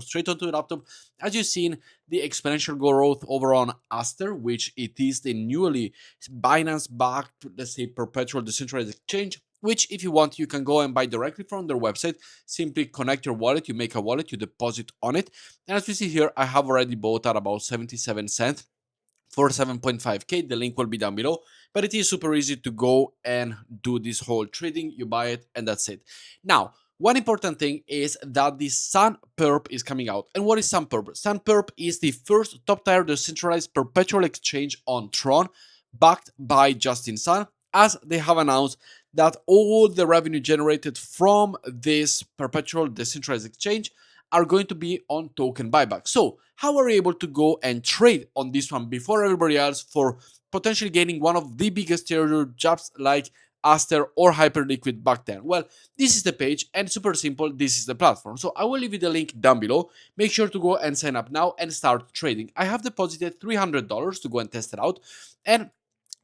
straight onto the laptop. As you've seen, the exponential growth over on Aster, which it is the newly Binance-backed, let's say, perpetual decentralized exchange, which if you want, you can go and buy directly from their website. Simply connect your wallet, you make a wallet, you deposit on it. And as we see here, I have already bought at about 77 cents for 7.5k. The link will be down below, but it is super easy to go and do this whole trading. You buy it and that's it. Now, one important thing is that the Sunperp is coming out. And what is Sunperp? Sunperp is the first top-tier decentralized perpetual exchange on Tron, backed by Justin Sun, as they have announced that all the revenue generated from this perpetual decentralized exchange are going to be on token buyback. So how are you able to go and trade on this one before everybody else for potentially gaining one of the biggest jobs like Aster or Hyperliquid back then? Well, this is the page and super simple. This is the platform. So I will leave you the link down below. Make sure to go and sign up now and start trading. I have deposited $300 to go and test it out. And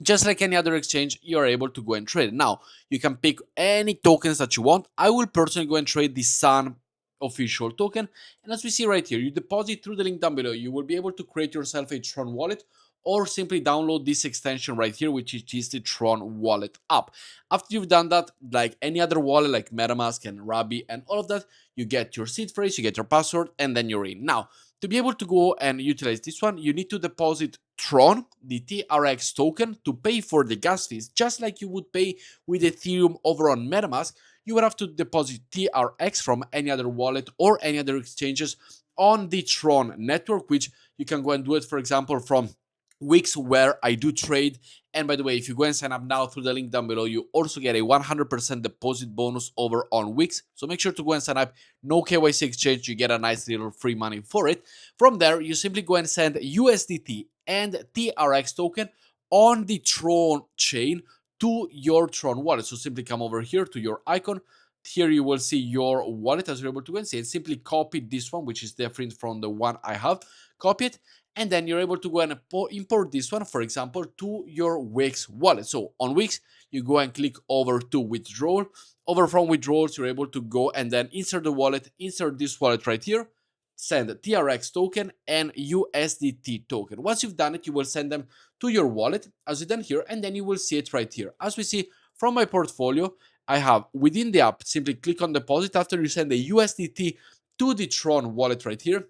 just like any other exchange, you are able to go and trade. Now, you can pick any tokens that you want. I will personally go and trade the Sun official token. And as we see right here, you deposit through the link down below. You will be able to create yourself a Tron wallet or simply download this extension right here, which is the Tron wallet app. After you've done that, like any other wallet like MetaMask and Rabi and all of that, you get your seed phrase, you get your password, and then you're in. Now, to be able to go and utilize this one, you need to deposit Tron, the TRX token, to pay for the gas fees, just like you would pay with Ethereum over on MetaMask. You would have to deposit TRX from any other wallet or any other exchanges on the Tron network, which you can go and do it, for example, from Wix, where I do trade. And by the way, if you go and sign up now through the link down below, you also get a 100% deposit bonus over on Wix. So make sure to go and sign up. No KYC exchange, you get a nice little free money for it. From there, you simply go and send USDT and TRX token on the Tron chain to your Tron wallet. So simply come over here to your icon. Here you will see your wallet, as you're able to go and see, and simply copy this one, which is different from the one I have. Copy it, and then you're able to go and import this one, for example, to your Wix wallet. So on Wix, you go and click over to withdrawal. Over from withdrawals, you're able to go and then insert the wallet, insert this wallet right here, send TRX token and USDT token. Once you've done it, you will send them to your wallet, as you done here, and then you will see it right here. As we see from my portfolio, I have within the app, simply click on deposit. After you send the USDT to the Tron wallet right here,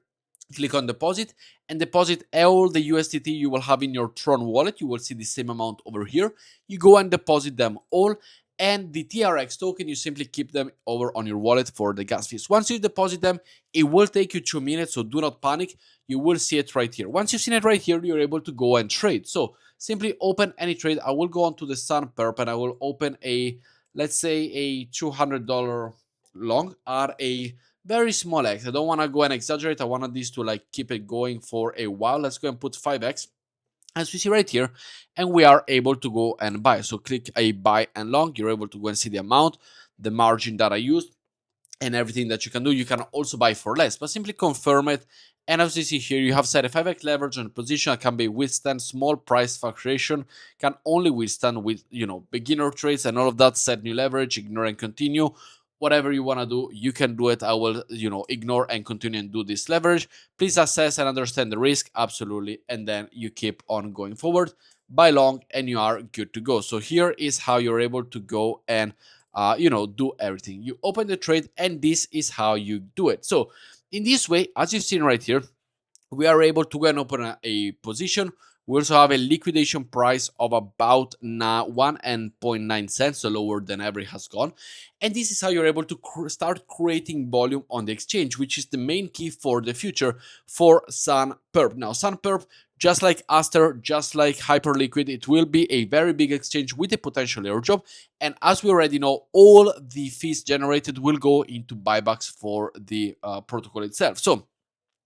click on deposit and deposit all the USDT you will have in your Tron wallet. You will see the same amount over here. You go and deposit them all, and the TRX token, you simply keep them over on your wallet for the gas fees. Once you deposit them, it will take you 2 minutes, so do not panic. You will see it right here. Once you've seen it right here, you're able to go and trade. So simply open any trade. I will go on to the Sunperp and I will open a, let's say, a $200 long at a very small X. I don't want to go and exaggerate. I wanted this to like keep it going for a while. Let's go and put 5X, as we see right here, and we are able to go and buy. So click a buy and long. You're able to go and see the amount, the margin that I used, and everything that you can do. You can also buy for less, but simply confirm it. And as you see here, you have set a 5x leverage on position that can be withstand small price fluctuation, can only withstand with, beginner trades and all of that. Set new leverage, ignore and continue. Whatever you want to do, you can do it. I will, ignore and continue and do this leverage. Please assess and understand the risk, absolutely, and then you keep on going forward. Buy long, and you are good to go. So here is how you're able to go and do everything. You open the trade, and this is how you do it. So in this way, as you've seen right here, we are able to go and open a position. We also have a liquidation price of about 1.9 cents, so lower than ever it has gone. And this is how you're able to start creating volume on the exchange, which is the main key for the future for Sunperp. Now, Sunperp, just like Aster, just like Hyperliquid, it will be a very big exchange with a potential airdrop. And as we already know, all the fees generated will go into buybacks for the protocol itself. So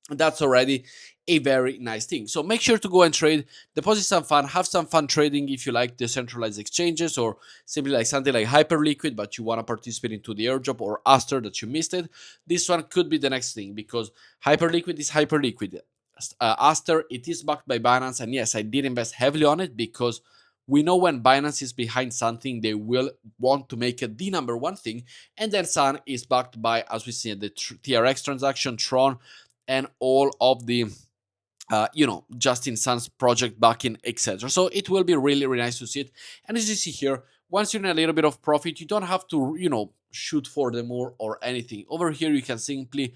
that's already a very nice thing. So make sure to go and trade, deposit some fun, have some fun trading if you like decentralized exchanges, or simply like something like Hyperliquid, but you want to participate into the airdrop, or Aster that you missed it. This one could be the next thing, because Hyperliquid is Hyperliquid. Aster, it is backed by Binance, and yes, I did invest heavily on it because we know when Binance is behind something, they will want to make it the number one thing. And then Sun is backed by, as we see, the TRX transaction, Tron, and all of the Justin Sun's project backing, etc. So it will be really, really nice to see it. And as you see here, once you're in a little bit of profit, you don't have to, shoot for the more or anything. Over here, you can simply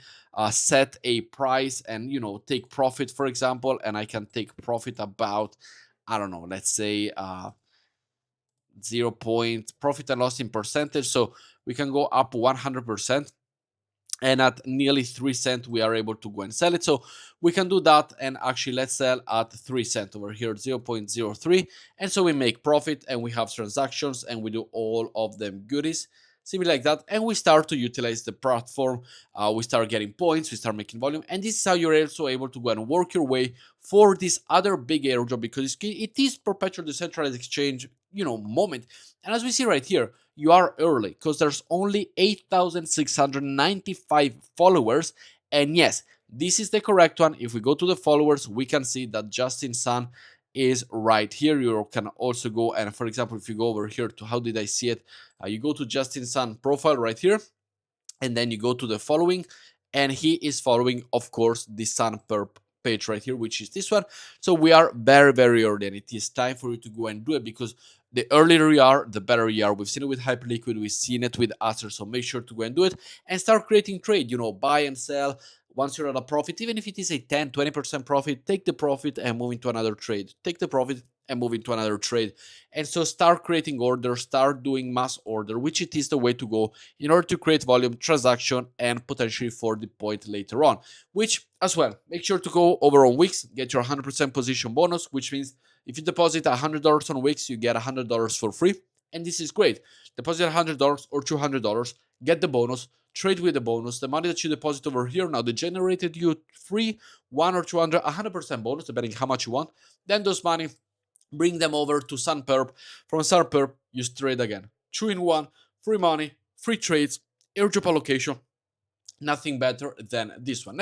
set a price and, take profit, for example, and I can take profit about, I don't know, let's say 0 point profit and loss in percentage. So we can go up 100%, and at nearly 3 cents we are able to go and sell it. So we can do that, and actually let's sell at 3 cents over here, 0.03, and so we make profit and we have transactions and we do all of them goodies simply like that, and we start to utilize the platform. We start getting points, we start making volume, and this is how you're also able to go and work your way for this other big airdrop, because it is perpetual decentralized exchange moment. And as we see right here, you are early because there's only 8,695 followers. And yes, this is the correct one. If we go to the followers, we can see that Justin Sun is right here. You can also go and, for example, if you go over here to how did I see it, you go to Justin Sun profile right here, and then you go to the following, and he is following, of course, the Sunperp page right here, which is this one. So we are very, very early, and it is time for you to go and do it, because the earlier you are, the better you are. We've seen it with Hyperliquid, we've seen it with Aster, so make sure to go and do it and start creating trade, buy and sell. Once you're at a profit, even if it is a 10-20% profit, take the profit and move into another trade. Take the profit and move into another trade. And so start creating orders, start doing mass order, which it is the way to go in order to create volume, transaction, and potentially for the point later on. Which as well, make sure to go over on Wix, get your 100% position bonus, which means if you deposit $100 on Wix, you get $100 for free. And this is great. Deposit $100 or $200, get the bonus, trade with the bonus. The money that you deposit over here, now they generated you free 1 or 200, 100% bonus, depending how much you want. Then those money, bring them over to Sunperp. From Sunperp, use trade again. 2-in-1, free money, free trades, airdrop allocation. Nothing better than this one.